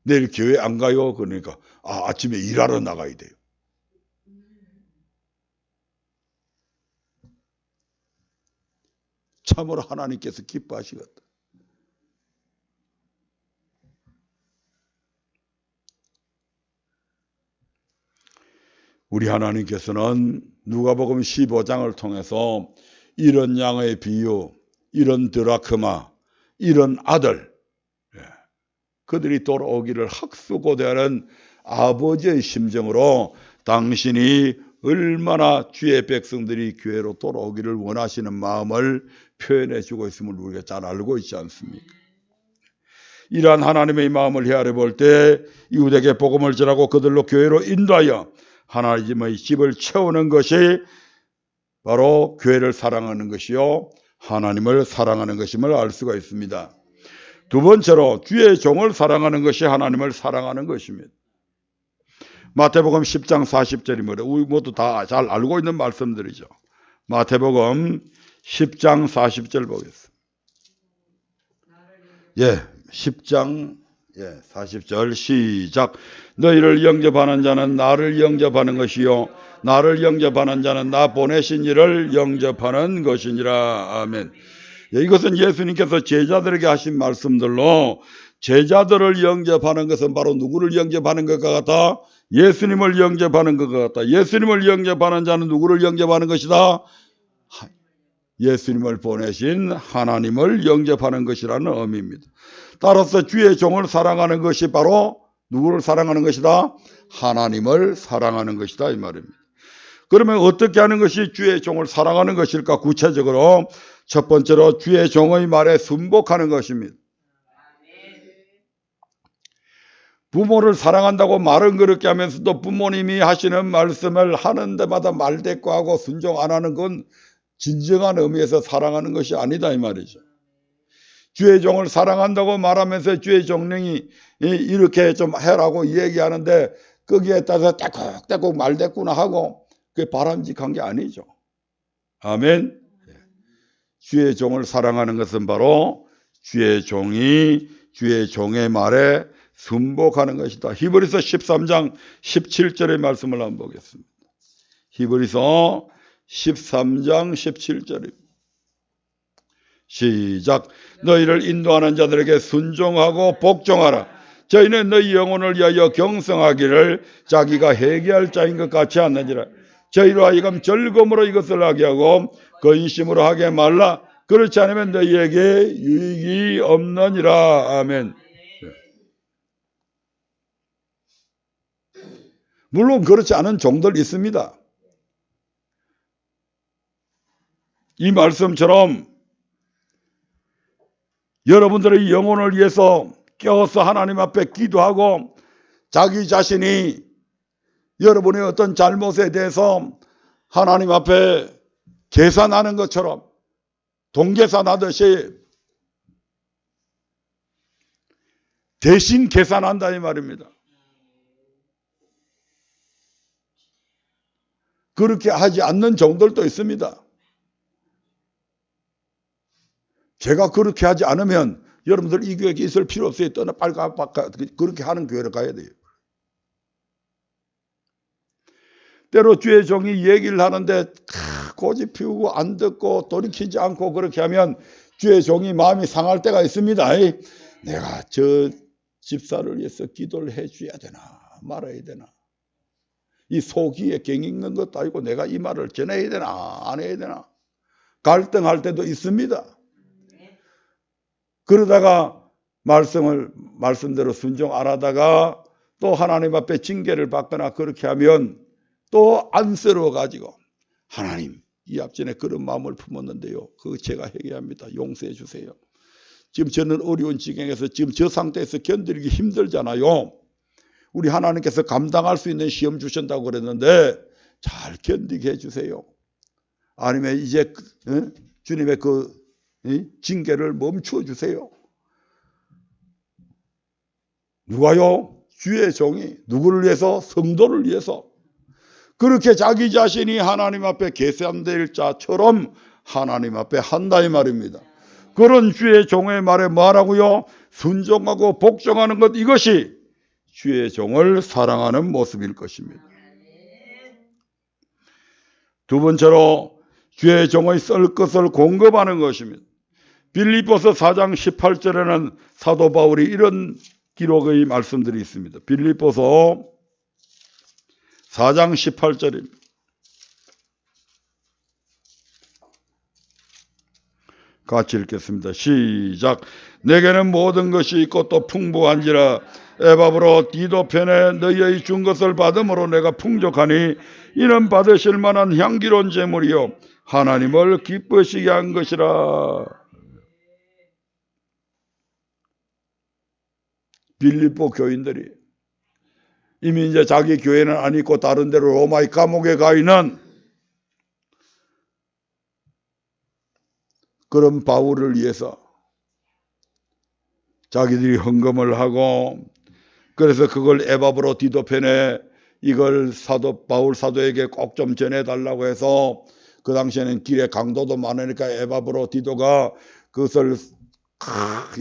내일 교회 안 가요? 그러니까 아침에 일하러 나가야 돼요. 참으로 하나님께서 기뻐하시겠다. 우리 하나님께서는 누가복음 15장을 통해서 이런 양의 비유, 이런 드라크마, 이런 아들 그들이 돌아오기를 학수고대하는 아버지의 심정으로 당신이 얼마나 주의 백성들이 교회로 돌아오기를 원하시는 마음을 표현해 주고 있음을 우리가 잘 알고 있지 않습니까? 이러한 하나님의 마음을 헤아려 볼 때 이웃에게 복음을 전하고 그들로 교회로 인도하여 하나님의 집을 채우는 것이 바로 교회를 사랑하는 것이요 하나님을 사랑하는 것임을 알 수가 있습니다. 두 번째로 주의 종을 사랑하는 것이 하나님을 사랑하는 것입니다. 마태복음 10장 40절이 뭐래? 우리 모두 다 잘 알고 있는 말씀들이죠. 마태복음 10장 40절 보겠습니다. 10장 40절 시작. 너희를 영접하는 자는 나를 영접하는 것이요 나를 영접하는 자는 나 보내신 이를 영접하는 것이니라. 아멘. 이것은 예수님께서 제자들에게 하신 말씀들로, 제자들을 영접하는 것은 바로 누구를 영접하는 것과 같다? 예수님을 영접하는 것과 같다. 예수님을 영접하는 자는 누구를 영접하는 것이다? 예수님을 보내신 하나님을 영접하는 것이라는 의미입니다. 따라서 주의 종을 사랑하는 것이 바로 누구를 사랑하는 것이다? 하나님을 사랑하는 것이다, 이 말입니다. 그러면 어떻게 하는 것이 주의 종을 사랑하는 것일까? 구체적으로 첫 번째로 주의 종의 말에 순복하는 것입니다. 부모를 사랑한다고 말은 그렇게 하면서도 부모님이 하시는 말씀을 하는 데마다 말대꾸하고 순종 안 하는 건 진정한 의미에서 사랑하는 것이 아니다, 이 말이죠. 주의 종을 사랑한다고 말하면서 주의 종령이 이렇게 좀 해라고 얘기하는데 거기에 따라서 떼꾹떼꾹 말대꾸나 하고 그게 바람직한 게 아니죠. 아멘. 주의 종을 사랑하는 것은 바로 주의 종이 주의 종의 말에 순복하는 것이다. 히브리서 13장 17절의 말씀을 한번 보겠습니다. 히브리서 13장 17절입니다. 시작. 너희를 인도하는 자들에게 순종하고 복종하라. 저희는 너희 영혼을 위하여 경성하기를 자기가 회개할 자인 것 같지 않느니라. 저희로 하여금 즐거움으로 이것을 하게 하고 근심으로 하게 말라. 그렇지 않으면 너희에게 유익이 없느니라. 아멘. 물론 그렇지 않은 종들 있습니다. 이 말씀처럼 여러분들의 영혼을 위해서 깨어서 하나님 앞에 기도하고 자기 자신이 여러분의 어떤 잘못에 대해서 하나님 앞에 계산하는 것처럼 동계산하듯이 대신 계산한다, 이 말입니다. 그렇게 하지 않는 종들도 있습니다. 제가 그렇게 하지 않으면 여러분들 이 교회에 있을 필요 없어요. 떠나 빨리 가. 그렇게 하는 교회로 가야 돼요. 때로 주의 종이 얘기를 하는데 고집 피우고 안 듣고 돌이키지 않고 그렇게 하면 주의 종이 마음이 상할 때가 있습니다. 내가 저 집사를 위해서 기도를 해줘야 되나 말아야 되나. 이 속이에 갱 읽는 것도 아니고 내가 이 말을 전해야 되나 안 해야 되나. 갈등할 때도 있습니다. 그러다가 말씀대로 순종 안 하다가 또 하나님 앞에 징계를 받거나 그렇게 하면 또 안쓰러워 가지고 하나님 이 앞전에 그런 마음을 품었는데요. 그거 제가 회개합니다. 용서해 주세요. 지금 저는 어려운 지경에서 지금 저 상태에서 견디기 힘들잖아요. 우리 하나님께서 감당할 수 있는 시험 주신다고 그랬는데 잘 견디게 해주세요. 아니면 이제 주님의 징계를 멈추어 주세요. 누가요? 주의 종이 누구를 위해서? 성도를 위해서. 그렇게 자기 자신이 하나님 앞에 계산될 자처럼 하나님 앞에 한다, 이 말입니다. 그런 주의 종의 말에 뭐하라고요? 순종하고 복종하는 것, 이것이 주의 종을 사랑하는 모습일 것입니다. 두 번째로 주의 종의 쓸 것을 공급하는 것입니다. 빌립보서 4장 18절에는 사도 바울이 이런 기록의 말씀들이 있습니다. 빌립보서 4장 18절입니다. 같이 읽겠습니다. 시작. 내게는 모든 것이 있고 또 풍부한지라 에바브로 디도편에 너희의 준 것을 받음으로 내가 풍족하니 이는 받으실 만한 향기로운 제물이요 하나님을 기쁘시게 한 것이라. 빌립보 교인들이 이미 이제 자기 교회는 안 있고 다른 데로 로마의 감옥에 가 있는 그런 바울을 위해서 자기들이 헌금을 하고 그래서 그걸 에바브로 디도편에 이걸 바울 사도에게 꼭 좀 전해달라고 해서 그 당시에는 길에 강도도 많으니까 에바브로디도가 그것을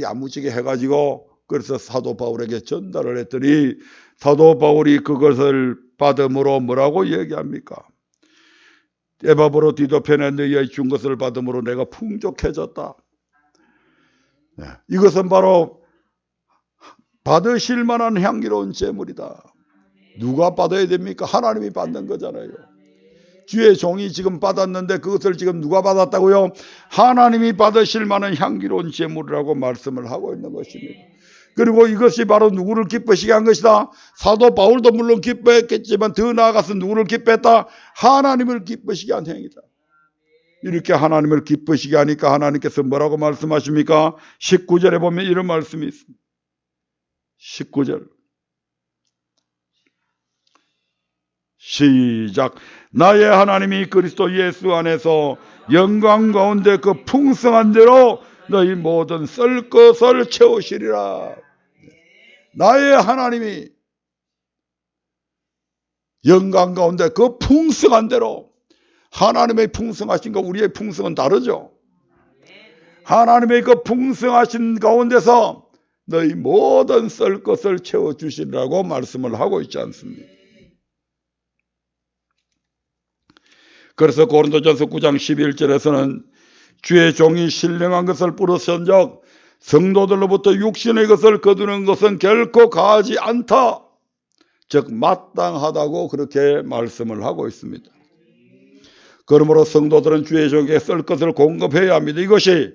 야무지게 해가지고 그래서 사도 바울에게 전달을 했더니 사도 바울이 그것을 받음으로 뭐라고 얘기합니까? 에바브로디도 편에 너희의 준 것을 받음으로 내가 풍족해졌다. 네. 이것은 바로 받으실 만한 향기로운 제물이다. 누가 받아야 됩니까? 하나님이 받는 거잖아요. 주의 종이 지금 받았는데 그것을 지금 누가 받았다고요? 하나님이 받으실 만한 향기로운 제물이라고 말씀을 하고 있는 것입니다. 그리고 이것이 바로 누구를 기쁘시게 한 것이다. 사도 바울도 물론 기뻐했겠지만 더 나아가서 누구를 기뻐했다? 하나님을 기쁘시게 한 행위다. 이렇게 하나님을 기쁘시게 하니까 하나님께서 뭐라고 말씀하십니까? 19절에 보면 이런 말씀이 있습니다. 19절 시작. 나의 하나님이 그리스도 예수 안에서 영광 가운데 그 풍성한 대로 너희 모든 쓸 것을 채우시리라. 나의 하나님이 영광 가운데 그 풍성한 대로, 하나님의 풍성하신 거 우리의 풍성은 다르죠. 하나님의 그 풍성하신 가운데서 너희 모든 쓸 것을 채워주시라고 말씀을 하고 있지 않습니까? 그래서 고린도전서 9장 11절에서는 주의 종이 신령한 것을 부르선적 성도들로부터 육신의 것을 거두는 것은 결코 가하지 않다. 즉 마땅하다고 그렇게 말씀을 하고 있습니다. 그러므로 성도들은 주의 종에게 쓸 것을 공급해야 합니다. 이것이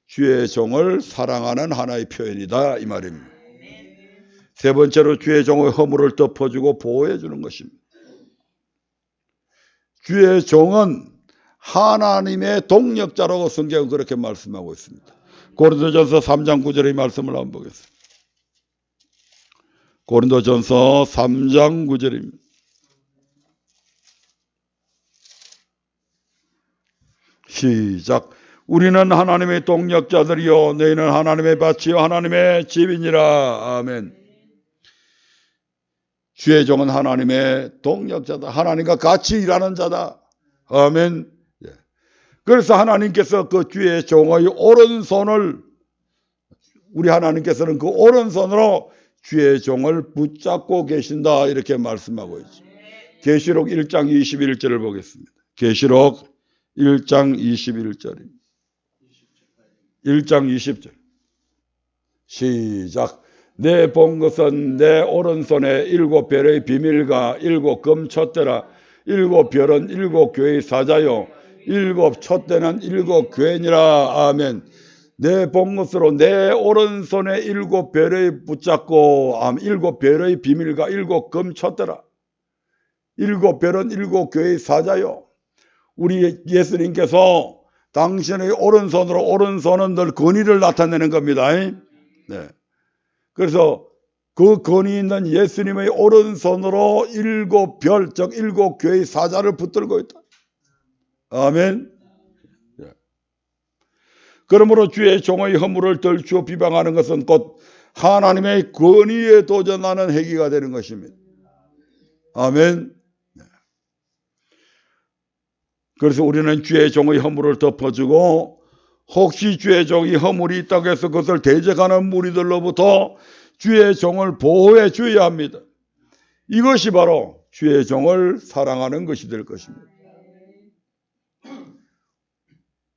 주의 종을 사랑하는 하나의 표현이다 이 말입니다. 세 번째로 주의 종의 허물을 덮어주고 보호해 주는 것입니다. 주의 종은 하나님의 동력자라고 성경은 그렇게 말씀하고 있습니다. 고린도전서 3장 9절의 말씀을 한번 보겠습니다. 고린도전서 3장 9절입니다. 시작. 우리는 하나님의 동력자들이요 너희는 하나님의 밭이요 하나님의 집이니라. 아멘. 주의 종은 하나님의 동력자다. 하나님과 같이 일하는 자다. 아멘. 그래서 하나님께서 그 주의 종의 오른손을, 우리 하나님께서는 그 오른손으로 주의 종을 붙잡고 계신다 이렇게 말씀하고 있죠. 계시록 1장 21절을 보겠습니다. 계시록 1장 21절입니다. 1장 20절 시작. 내 본 것은 내 오른손에 7별의 비밀과 7금 촛대라. 7별은 7교회의 사자요 7촛대는 7교회니라. 아멘. 내 본 것으로 내 오른손에 7별의 붙잡고 7별의 비밀과 7금 촛대라. 7별은 7교회의 사자요. 우리 예수님께서 당신의 오른손으로, 오른손은 늘 권위를 나타내는 겁니다. 네. 그래서 그 권위 있는 예수님의 오른손으로 7별, 즉 7교회의 사자를 붙들고 있다. 아멘. 네. 그러므로 주의 종의 허물을 덜추어 비방하는 것은 곧 하나님의 권위에 도전하는 행위가 되는 것입니다. 아멘. 그래서 우리는 주의 종의 허물을 덮어주고 혹시 주의 종이 허물이 있다고 해서 그것을 대적하는 무리들로부터 주의 종을 보호해 줘야 합니다. 이것이 바로 주의 종을 사랑하는 것이 될 것입니다.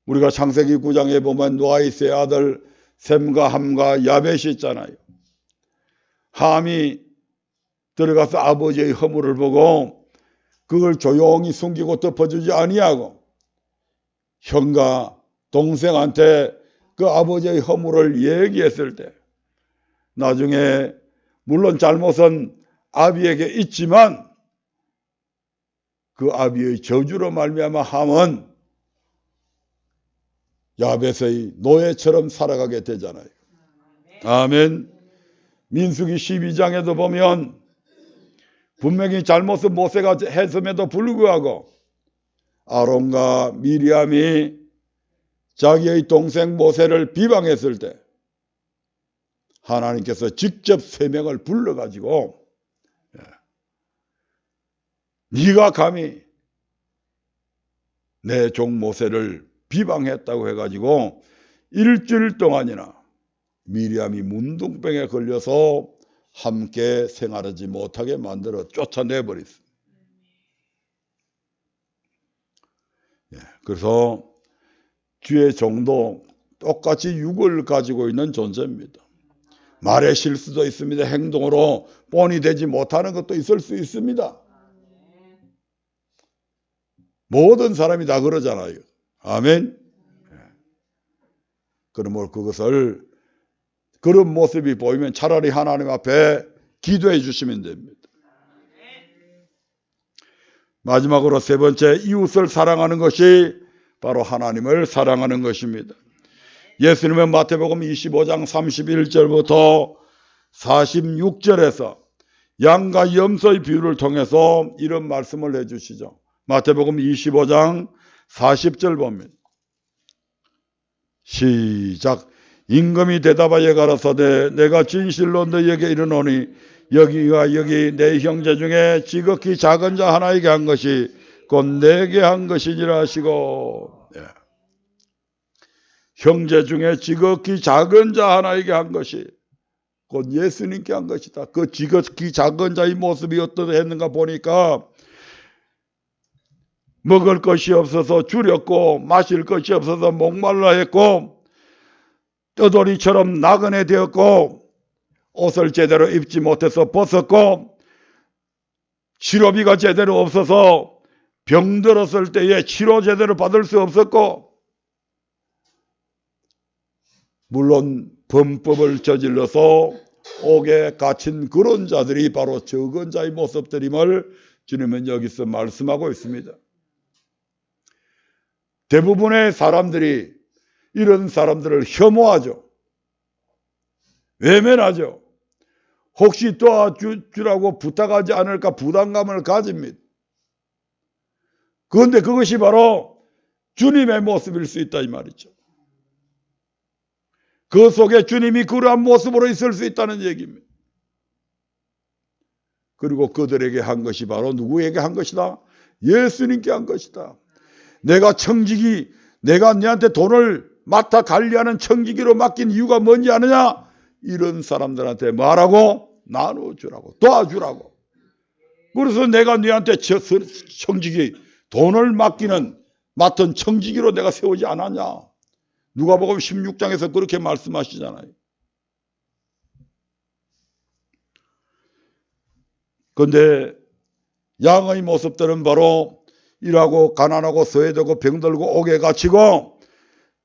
우리가 창세기 9장에 보면 노아의 아들 셈과 함과 야벳이 있잖아요. 함이 들어가서 아버지의 허물을 보고 그걸 조용히 숨기고 덮어주지 아니하고 형과 동생한테 그 아버지의 허물을 얘기했을 때 나중에 물론 잘못은 아비에게 있지만 그 아비의 저주로 말미암아 함은 야벳의 노예처럼 살아가게 되잖아요. 아멘. 민수기 12장에도 보면 분명히 잘못은 모세가 했음에도 불구하고 아론과 미리암이 자기의 동생 모세를 비방했을 때 하나님께서 직접 3명을 불러가지고 네가 감히 내 종 모세를 비방했다고 해가지고 일주일 동안이나 미리암이 문둥병에 걸려서 함께 생활하지 못하게 만들어 쫓아내버렸습니다. 그래서 주의 종도 똑같이 육을 가지고 있는 존재입니다. 말의 실수도 있습니다. 행동으로 본이 되지 못하는 것도 있을 수 있습니다. 모든 사람이 다 그러잖아요. 아멘. 그러므로 그것을 그런 모습이 보이면 차라리 하나님 앞에 기도해 주시면 됩니다. 마지막으로 세 번째, 이웃을 사랑하는 것이 바로 하나님을 사랑하는 것입니다. 예수님은 마태복음 25장 31절부터 46절에서 양과 염소의 비유를 통해서 이런 말씀을 해주시죠. 마태복음 25장 40절 봅니다. 시작. 임금이 대답하여 가라사대 내가 진실로 너희에게 이르노니 여기 내 형제 중에 지극히 작은 자 하나에게 한 것이 곧 내게 한 것이니라 하시고, 형제 중에 지극히 작은 자 하나에게 한 것이 곧 예수님께 한 것이다. 그 지극히 작은 자의 모습이 어떠했는가 보니까 먹을 것이 없어서 줄였고 마실 것이 없어서 목말라 했고 떠돌이처럼 나그네 되었고 옷을 제대로 입지 못해서 벗었고 치료비가 제대로 없어서 병들었을 때에 치료 제대로 받을 수 없었고 물론 범법을 저질러서 옥에 갇힌 그런 자들이 바로 적은 자의 모습들임을 주님은 여기서 말씀하고 있습니다. 대부분의 사람들이 이런 사람들을 혐오하죠. 외면하죠. 혹시 도와주라고 부탁하지 않을까 부담감을 가집니다. 그런데 그것이 바로 주님의 모습일 수 있다 이 말이죠. 그 속에 주님이 그러한 모습으로 있을 수 있다는 얘기입니다. 그리고 그들에게 한 것이 바로 누구에게 한 것이다? 예수님께 한 것이다. 내가 너한테 돈을 맡아 관리하는 청지기로 맡긴 이유가 뭔지 아느냐? 이런 사람들한테 말하고 나눠주라고 도와주라고. 그래서 내가 너한테 청지기 돈을 맡은 청지기로 내가 세우지 않았냐? 누가복음 16장에서 그렇게 말씀하시잖아요. 그런데 양의 모습들은 바로 일하고 가난하고 소외되고 병들고 옥에 갇히고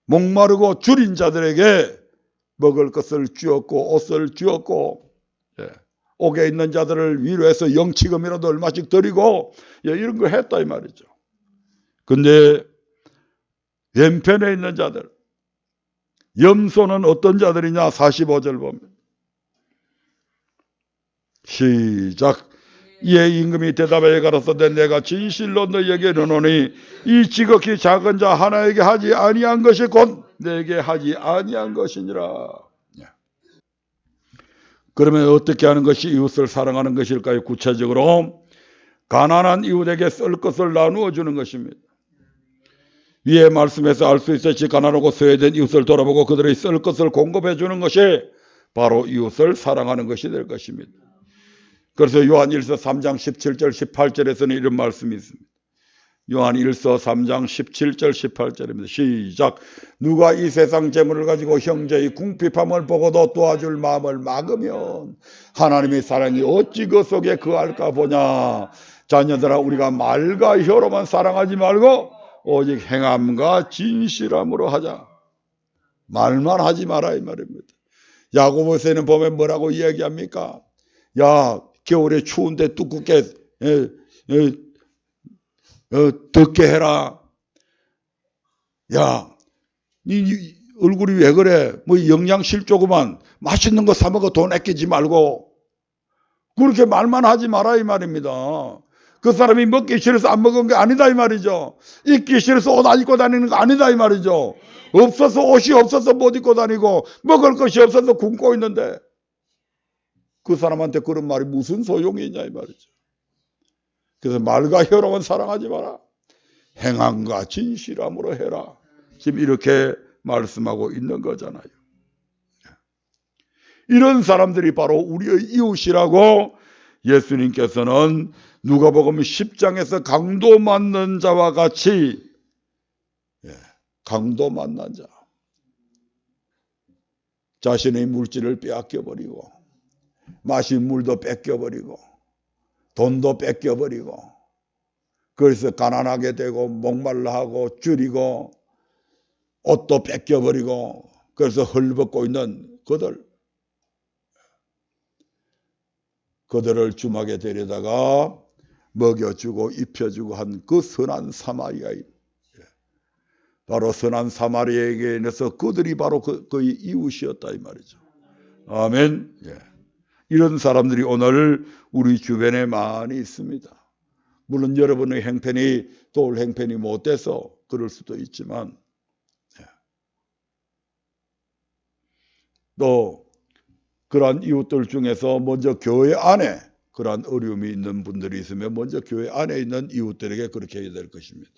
목마르고 줄인 자들에게 먹을 것을 주었고 옷을 주었고 옥에 있는 자들을 위로해서 영치금이라도 얼마씩 드리고 이런 거 했다 이 말이죠. 근데 왼편에 있는 자들 염소는 어떤 자들이냐? 45절 보면 시작. 이에 임금이 대답하여 가라사대 내가 진실로 너희에게 이르노니 이 지극히 작은 자 하나에게 하지 아니한 것이 곧 내게 하지 아니한 것이니라. 그러면 어떻게 하는 것이 이웃을 사랑하는 것일까요? 구체적으로 가난한 이웃에게 쓸 것을 나누어 주는 것입니다. 위의 말씀에서 알 수 있듯이 가난하고 소외된 이웃을 돌아보고 그들의 쓸 것을 공급해 주는 것이 바로 이웃을 사랑하는 것이 될 것입니다. 그래서 요한 1서 3장 17절 18절에서는 이런 말씀이 있습니다. 요한 1서 3장 17절 18절입니다. 시작. 누가 이 세상 재물을 가지고 형제의 궁핍함을 보고도 도와줄 마음을 막으면 하나님의 사랑이 어찌 그 속에 거할까 보냐. 자녀들아 우리가 말과 혀로만 사랑하지 말고 오직 행함과 진실함으로 하자. 말만 하지 마라 이 말입니다. 야고보서에는 보면 뭐라고 이야기합니까? 야 겨울에 추운데 두껍게 덥게 해라. 야, 네 얼굴이 왜 그래? 뭐 영양실 조그만 맛있는 거 사 먹어 돈 아끼지 말고 그렇게 말만 하지 마라 이 말입니다. 그 사람이 먹기 싫어서 안 먹은 게 아니다 이 말이죠. 입기 싫어서 옷 안 입고 다니는 거 아니다 이 말이죠. 없어서 옷이 없어서 못 입고 다니고 먹을 것이 없어서 굶고 있는데 그 사람한테 그런 말이 무슨 소용이 있냐 이 말이죠. 그래서 말과 혀로만 사랑하지 마라. 행함과 진실함으로 해라. 지금 이렇게 말씀하고 있는 거잖아요. 이런 사람들이 바로 우리의 이웃이라고 예수님께서는 누가복음 10장에서 강도 맞는 자와 같이, 강도 만난 자, 자신의 물질을 빼앗겨버리고 마신 물도 뺏겨버리고 돈도 뺏겨버리고 그래서 가난하게 되고 목말라 하고 줄이고 옷도 뺏겨버리고 그래서 헐벗고 있는 그들을 주막에 데려다가 먹여주고 입혀주고 한 그 선한 사마리아인, 바로 선한 사마리아에게서 그들이 바로 그의 이웃이었다 이 말이죠. 아멘. 이런 사람들이 오늘 우리 주변에 많이 있습니다. 물론 여러분의 행편이 도울 행편이 못돼서 그럴 수도 있지만, 또 그러한 이웃들 중에서 먼저 교회 안에 그러한 어려움이 있는 분들이 있으면 먼저 교회 안에 있는 이웃들에게 그렇게 해야 될 것입니다.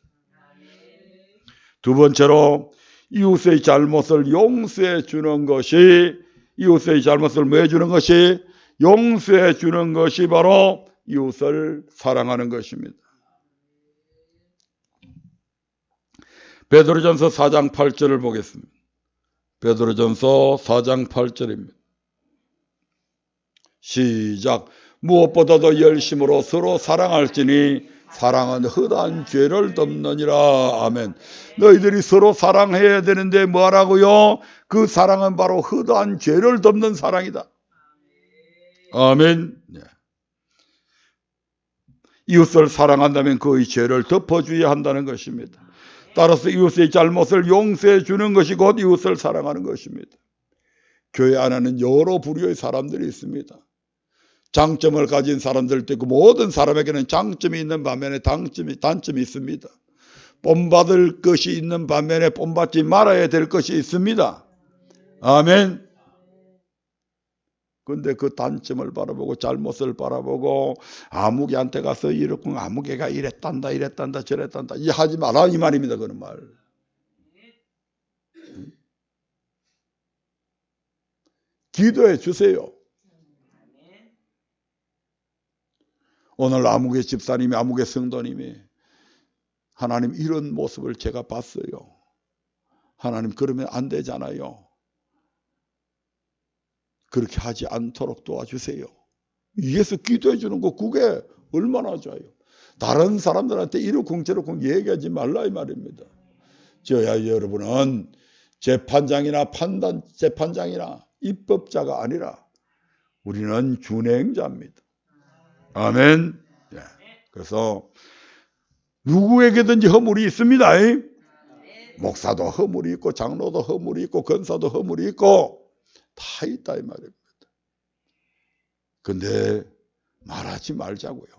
두 번째로 이웃의 잘못을 용서해 주는 것이, 이웃의 잘못을 뭐 해주는 것이? 용서해 주는 것이 바로 이웃을 사랑하는 것입니다. 베드로전서 4장 8절을 보겠습니다. 베드로전서 4장 8절입니다. 시작. 무엇보다도 열심으로 서로 사랑할지니 사랑은 허다한 죄를 덮느니라. 아멘. 너희들이 서로 사랑해야 되는데 뭐하라고요? 그 사랑은 바로 허다한 죄를 덮는 사랑이다. 아멘. 이웃을 사랑한다면 그의 죄를 덮어줘야 한다는 것입니다. 따라서 이웃의 잘못을 용서해 주는 것이 곧 이웃을 사랑하는 것입니다. 교회 안에는 여러 부류의 사람들이 있습니다. 장점을 가진 사람들도 있고 모든 사람에게는 장점이 있는 반면에 단점이 있습니다. 본받을 것이 있는 반면에 본받지 말아야 될 것이 있습니다. 아멘. 근데 그 단점을 바라보고 잘못을 바라보고 아무개한테 가서 이렇고 아무개가 이랬단다 저랬단다 이 하지 마라 이 말입니다. 그런 말. 기도해 주세요. 오늘 아무개 집사님이 아무개 성도님이 하나님 이런 모습을 제가 봤어요. 하나님 그러면 안 되잖아요. 그렇게 하지 않도록 도와주세요. 위에서 기도해 주는 거 그게 얼마나 좋아요. 다른 사람들한테 이러쿵 저러쿵 얘기하지 말라 이 말입니다. 저야 여러분은 재판장이나 재판장이나 입법자가 아니라 우리는 준행자입니다. 아멘. 그래서 누구에게든지 허물이 있습니다. 목사도 허물이 있고 장로도 허물이 있고 권사도 허물이 있고 다 있다 이 말입니다. 근데 말하지 말자고요.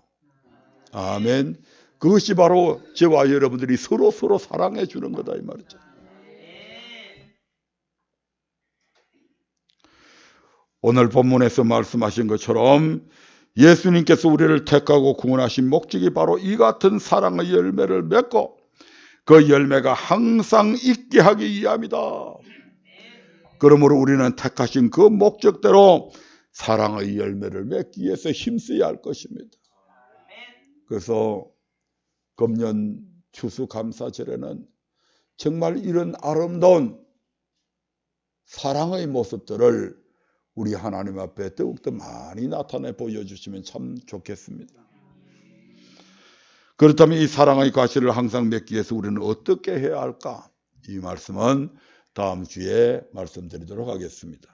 아멘. 그것이 바로 저와 여러분들이 서로 사랑해 주는 거다 이 말이죠. 오늘 본문에서 말씀하신 것처럼 예수님께서 우리를 택하고 구원하신 목적이 바로 이 같은 사랑의 열매를 맺고 그 열매가 항상 있게 하기 위함이다. 그러므로 우리는 택하신 그 목적대로 사랑의 열매를 맺기 위해서 힘써야 할 것입니다. 그래서 금년 추수감사절에는 정말 이런 아름다운 사랑의 모습들을 우리 하나님 앞에 더욱더 많이 나타내 보여주시면 참 좋겠습니다. 그렇다면 이 사랑의 과실을 항상 맺기 위해서 우리는 어떻게 해야 할까? 이 말씀은 다음 주에 말씀드리도록 하겠습니다.